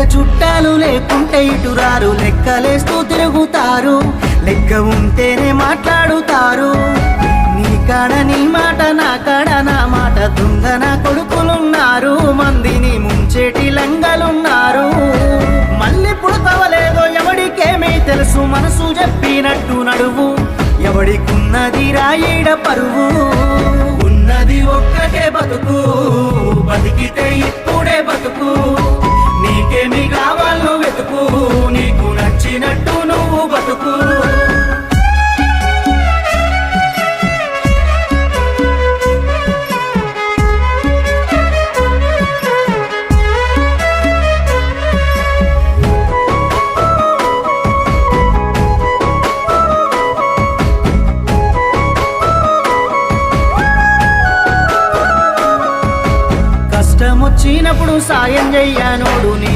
ఉంటే చుట్టాలు లేకుంటే ఇటురారు లెక్కలేస్తూ తిరుగుతారు లెక్క ఉంటేనే మాట్లాడుతారు నీ కాడ నీ మాట నా కాడ నా మాట దొంగ నా కొడుకులున్నారు మందిని ముంచేటి లంగలున్నారు మళ్ళీ పుడతవలేదో ఎవడికేమీ తెలుసు మనసు చెప్పినట్టు నడువు ఎవడికున్నది రాయిడ పరువు ఉన్నది ఒక్కటే బతుకు బతికితే ఇప్పుడే బతుకు నీకేమి కావాలో వెతుకు నీకు నచ్చినట్టు నువ్వు బతుకు కష్టమొచ్చినప్పుడు సాయం చెయ్యనోడు నీ